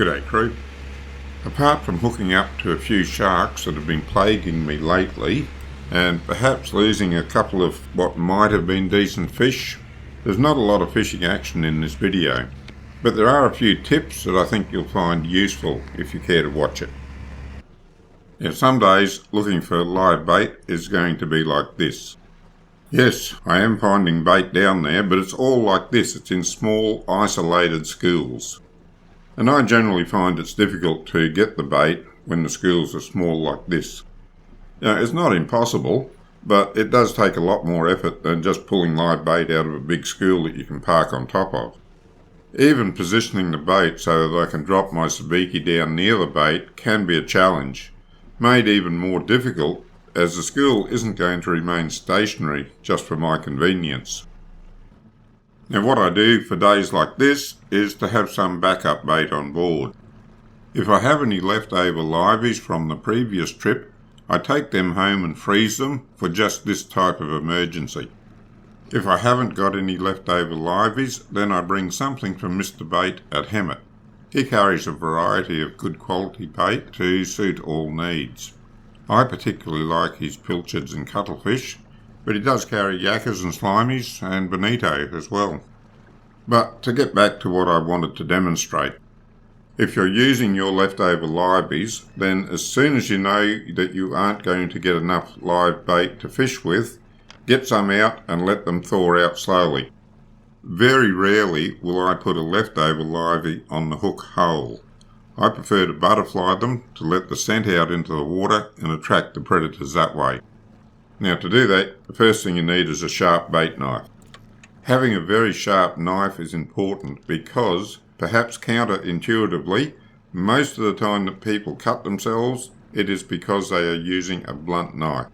G'day crew. Apart from hooking up to a few sharks that have been plaguing me lately, and perhaps losing a couple of what might have been decent fish, there's not a lot of fishing action in this video. But there are a few tips that I think you'll find useful if you care to watch it. Now, some days looking for live bait is going to be like this. Yes, I am finding bait down there, but it's all like this. It's in small, isolated schools. And I generally find it's difficult to get the bait when the schools are small like this. Now, it's not impossible, but it does take a lot more effort than just pulling live bait out of a big school that you can park on top of. Even positioning the bait so that I can drop my sabiki down near the bait can be a challenge, made even more difficult as the school isn't going to remain stationary just for my convenience. Now, what I do for days like this is to have some backup bait on board. If I have any leftover livies from the previous trip, I take them home and freeze them for just this type of emergency. If I haven't got any leftover livies, then I bring something from Mr. Bait at Hemet. He carries a variety of good quality bait to suit all needs. I particularly like his pilchards and cuttlefish, but he does carry yakkers and slimies and bonito as well. But to get back to what I wanted to demonstrate, if you're using your leftover livies, then as soon as you know that you aren't going to get enough live bait to fish with, get some out and let them thaw out slowly. Very rarely will I put a leftover livie on the hook whole. I prefer to butterfly them to let the scent out into the water and attract the predators that way. Now, to do that, the first thing you need is a sharp bait knife. Having a very sharp knife is important because, perhaps counterintuitively, most of the time that people cut themselves, it is because they are using a blunt knife.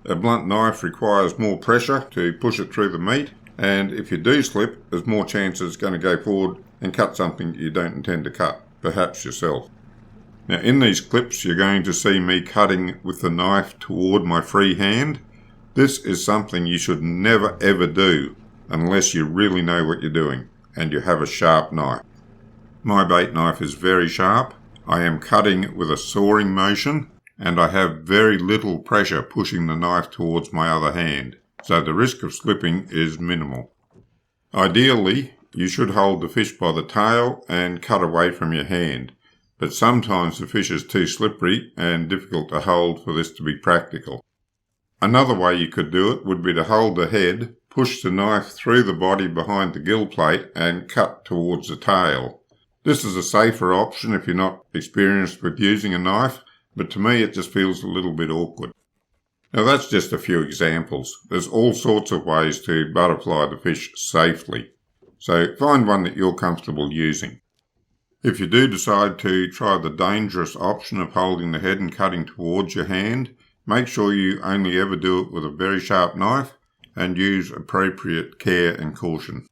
A blunt knife requires more pressure to push it through the meat, and if you do slip, there's more chance it's going to go forward and cut something you don't intend to cut, perhaps yourself. Now, in these clips, you're going to see me cutting with the knife toward my free hand. This is something you should never ever do unless you really know what you're doing and you have a sharp knife. My bait knife is very sharp. I am cutting with a sawing motion and I have very little pressure pushing the knife towards my other hand, so the risk of slipping is minimal. Ideally, you should hold the fish by the tail and cut away from your hand, but sometimes the fish is too slippery and difficult to hold for this to be practical. Another way you could do it would be to hold the head, push the knife through the body behind the gill plate and cut towards the tail. This is a safer option if you're not experienced with using a knife, but to me it just feels a little bit awkward. Now, that's just a few examples. There's all sorts of ways to butterfly the fish safely, so find one that you're comfortable using. If you do decide to try the dangerous option of holding the head and cutting towards your hand, make sure you only ever do it with a very sharp knife and use appropriate care and caution.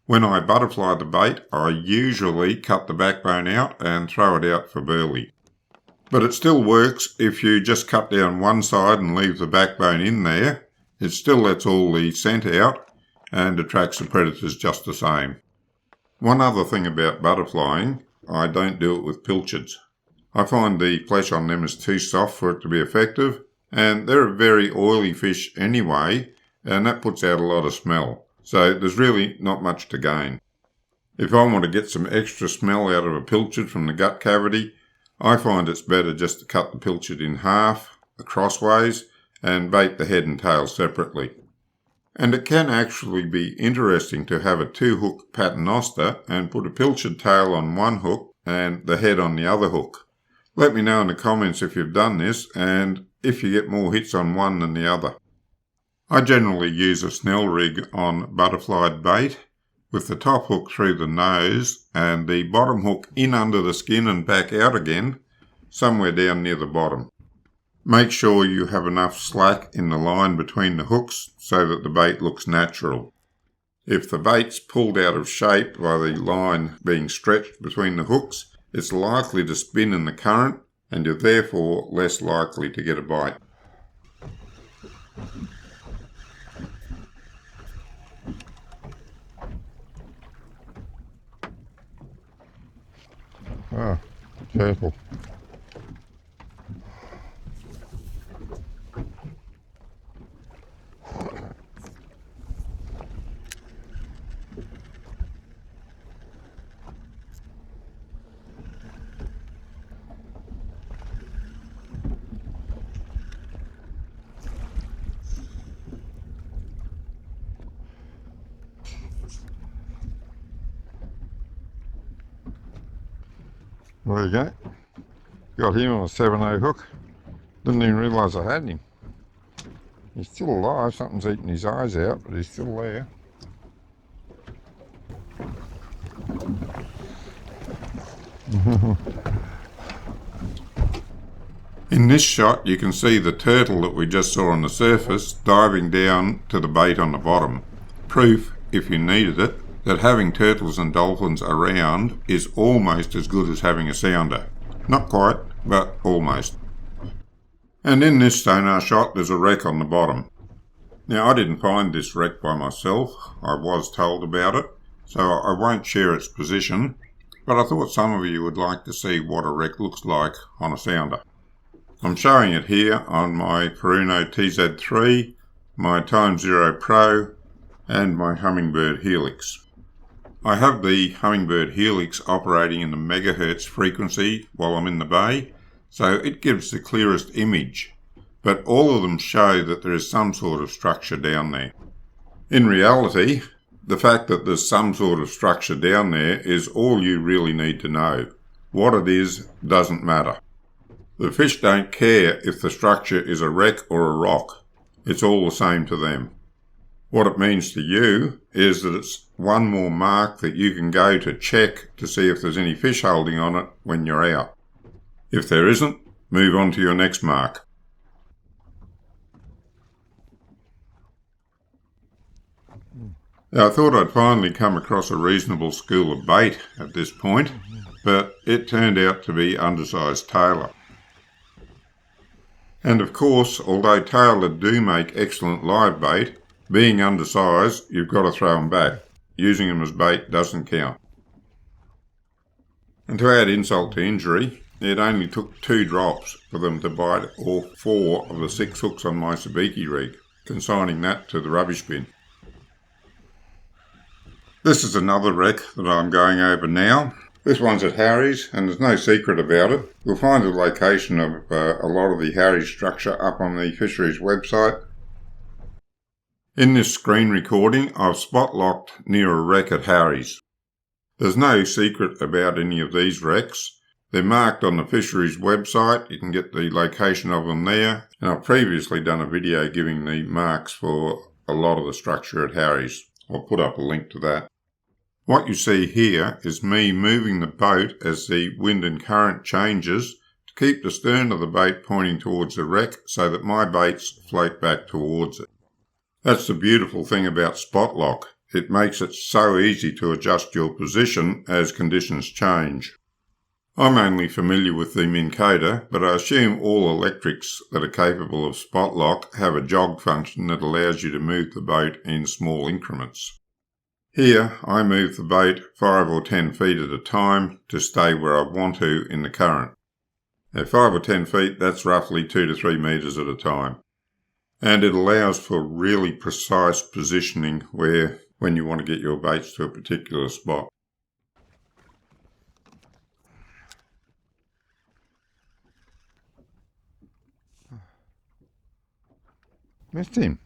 When I butterfly the bait, I usually cut the backbone out and throw it out for burley. But it still works if you just cut down one side and leave the backbone in there. It still lets all the scent out and attracts the predators just the same. One other thing about butterflying, I don't do it with pilchards. I find the flesh on them is too soft for it to be effective, and they're a very oily fish anyway, and that puts out a lot of smell. So there's really not much to gain. If I want to get some extra smell out of a pilchard from the gut cavity, I find it's better just to cut the pilchard in half, crossways, and bait the head and tail separately. And it can actually be interesting to have a 2-hook paternoster and put a pilchard tail on one hook and the head on the other hook. Let me know in the comments if you've done this and if you get more hits on one than the other. I generally use a snell rig on butterflied bait with the top hook through the nose and the bottom hook in under the skin and back out again, somewhere down near the bottom. Make sure you have enough slack in the line between the hooks so that the bait looks natural. If the bait's pulled out of shape by the line being stretched between the hooks, it's likely to spin in the current and you're therefore less likely to get a bite. Ah, turtle. There you go. Got him on a 7/0 hook. Didn't even realise I had him. He's still alive. Something's eating his eyes out, but he's still there. In this shot you can see the turtle that we just saw on the surface diving down to the bait on the bottom. Proof, if you needed it, that having turtles and dolphins around is almost as good as having a sounder. Not quite, but almost. And in this sonar shot there's a wreck on the bottom. Now I didn't find this wreck by myself, I was told about it, so I won't share its position, but I thought some of you would like to see what a wreck looks like on a sounder. I'm showing it here on my Peruno TZ3, my Time Zero Pro, and my Hummingbird Helix. I have the Hummingbird Helix operating in the megahertz frequency while I'm in the bay, so it gives the clearest image, but all of them show that there is some sort of structure down there. In reality, the fact that there's some sort of structure down there is all you really need to know. What it is doesn't matter. The fish don't care if the structure is a wreck or a rock. It's all the same to them. What it means to you is that it's one more mark that you can go to check to see if there's any fish holding on it when you're out. If there isn't, move on to your next mark. Now, I thought I'd finally come across a reasonable school of bait at this point, but it turned out to be undersized tailor. And of course, although tailor do make excellent live bait, being undersized, you've got to throw them back. Using them as bait doesn't count. And to add insult to injury, it only took 2 drops for them to bite all 4 of the 6 hooks on my sabiki rig, consigning that to the rubbish bin. This is another wreck that I'm going over now. This one's at Harries, and there's no secret about it. You'll find the location of a lot of the Harries structure up on the fisheries website. In this screen recording, I've spot locked near a wreck at Harries. There's no secret about any of these wrecks. They're marked on the fisheries website. You can get the location of them there. And I've previously done a video giving the marks for a lot of the structure at Harries. I'll put up a link to that. What you see here is me moving the boat as the wind and current changes to keep the stern of the boat pointing towards the wreck so that my baits float back towards it. That's the beautiful thing about spot lock. It makes it so easy to adjust your position as conditions change. I'm only familiar with the Minn Kota, but I assume all electrics that are capable of spot lock have a jog function that allows you to move the boat in small increments. Here, I move the boat 5 or 10 feet at a time to stay where I want to in the current. At 5 or 10 feet, that's roughly 2 to 3 metres at a time. And it allows for really precise positioning when you want to get your baits to a particular spot. Missed him.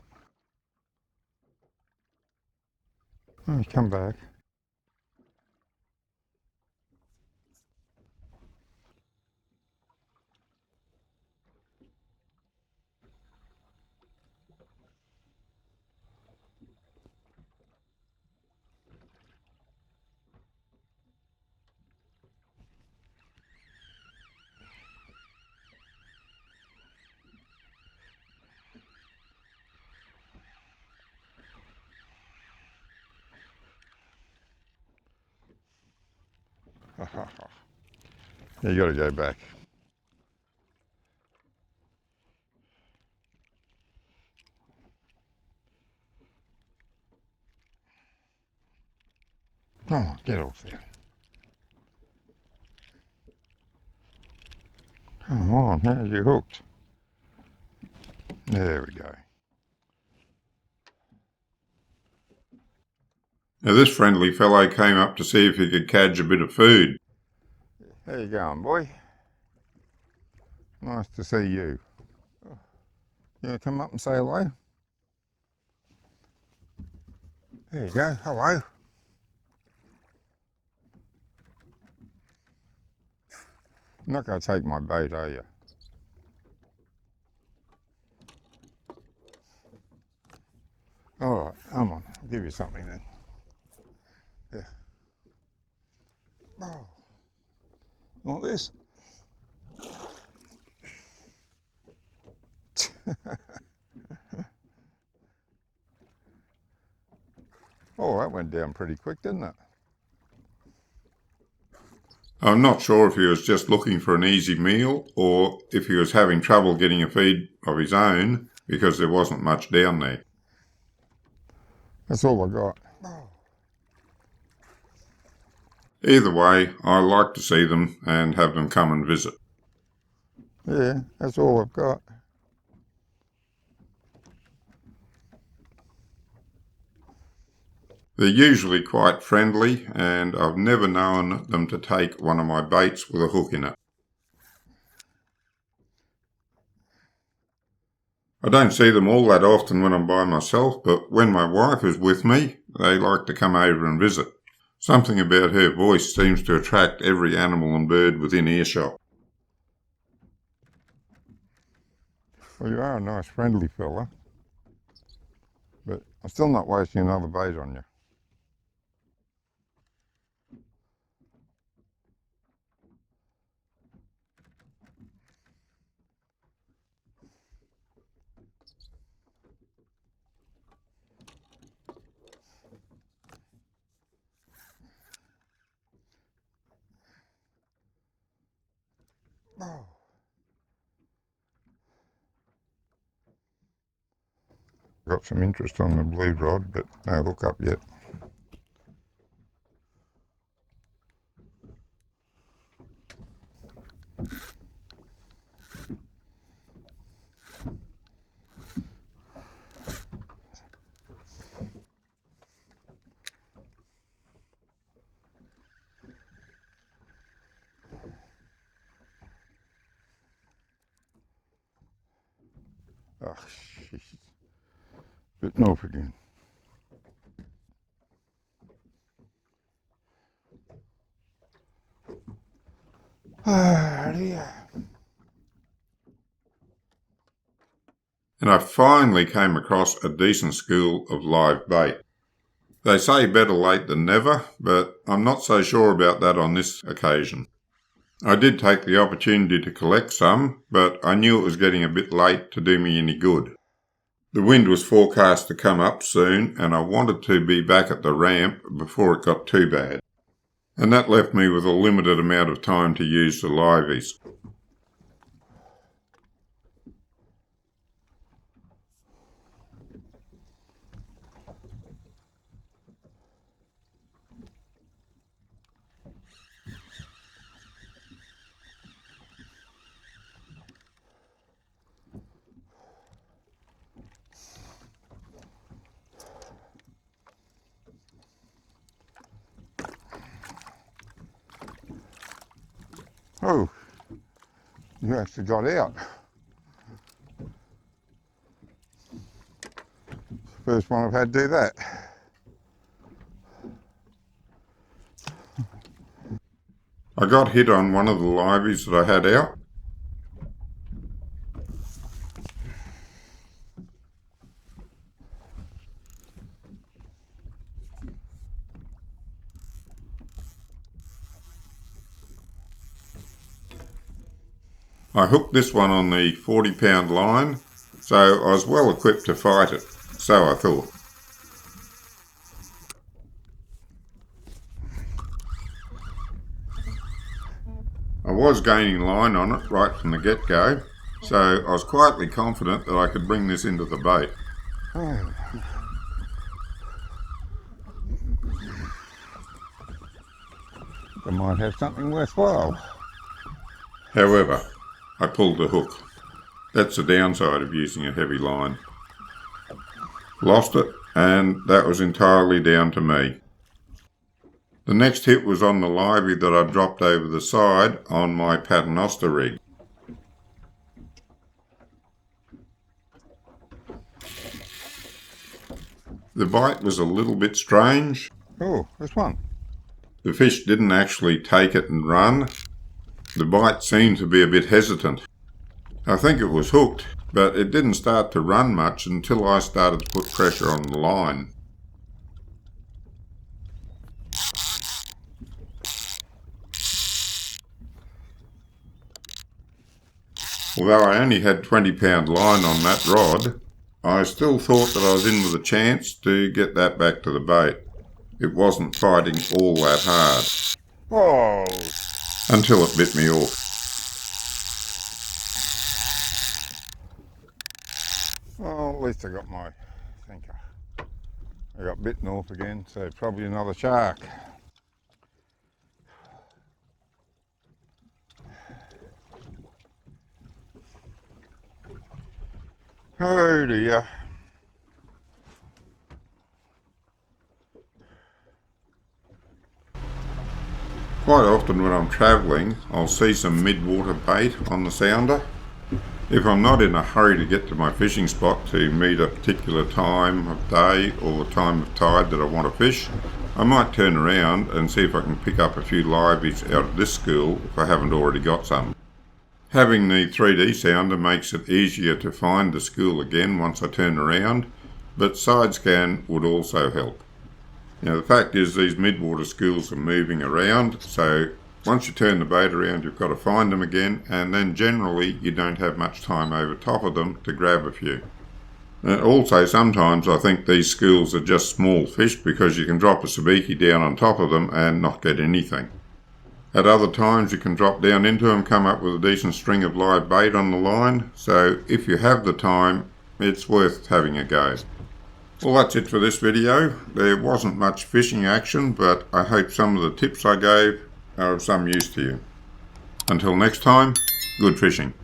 Oh, he's come back. You got to go back. Come on, get off there. Come on, how's you hooked? There we go. Now this friendly fellow came up to see if he could catch a bit of food. How you going, boy? Nice to see you. You want to come up and say hello? There you go, hello. You're not going to take my bait, are you? Alright, come on, I'll give you something then. Yeah. Oh. Want this? Oh, that went down pretty quick, didn't it? I'm not sure if he was just looking for an easy meal or if he was having trouble getting a feed of his own because there wasn't much down there. That's all I got. Either way, I like to see them and have them come and visit. Yeah, that's all I've got. They're usually quite friendly and I've never known them to take one of my baits with a hook in it. I don't see them all that often when I'm by myself, but when my wife is with me, they like to come over and visit. Something about her voice seems to attract every animal and bird within earshot. Well, you are a nice friendly fella, but I'm still not wasting another bait on you. Oh. Got some interest on the blue rod, but no hook up yet. Oh, jeez. Bit off again. Ah, dear. And I finally came across a decent school of live bait. They say better late than never, but I'm not so sure about that on this occasion. I did take the opportunity to collect some, but I knew it was getting a bit late to do me any good. The wind was forecast to come up soon, and I wanted to be back at the ramp before it got too bad. And that left me with a limited amount of time to use the livies. Oh, you actually got out. First one I've had to do that. I got hit on one of the livies that I had out. I hooked this one on the 40-pound line, so I was well equipped to fight it, so I thought. I was gaining line on it right from the get-go, so I was quietly confident that I could bring this into the bait. I might have something worthwhile. However, I pulled the hook. That's the downside of using a heavy line. Lost it, and that was entirely down to me. The next hit was on the livie that I dropped over the side on my paternoster rig. The bite was a little bit strange. Oh, this one. The fish didn't actually take it and run. The bite seemed to be a bit hesitant. I think it was hooked, but it didn't start to run much until I started to put pressure on the line. Although I only had 20-pound line on that rod, I still thought that I was in with a chance to get that back to the bait. It wasn't fighting all that hard. Oh! Until it bit me off. Well, at least I got my thinker. I got bitten off again, so probably another shark. Oh dear. Quite often when I'm travelling, I'll see some midwater bait on the sounder. If I'm not in a hurry to get to my fishing spot to meet a particular time of day or time of tide that I want to fish, I might turn around and see if I can pick up a few livies out of this school if I haven't already got some. Having the 3D sounder makes it easier to find the school again once I turn around, but side scan would also help. Now the fact is these midwater schools are moving around, so once you turn the bait around you've got to find them again, and then generally you don't have much time over top of them to grab a few. Also sometimes I think these schools are just small fish because you can drop a sabiki down on top of them and not get anything. At other times you can drop down into them, come up with a decent string of live bait on the line, so if you have the time, it's worth having a go. Well, that's it for this video. There wasn't much fishing action, but I hope some of the tips I gave are of some use to you. Until next time, good fishing.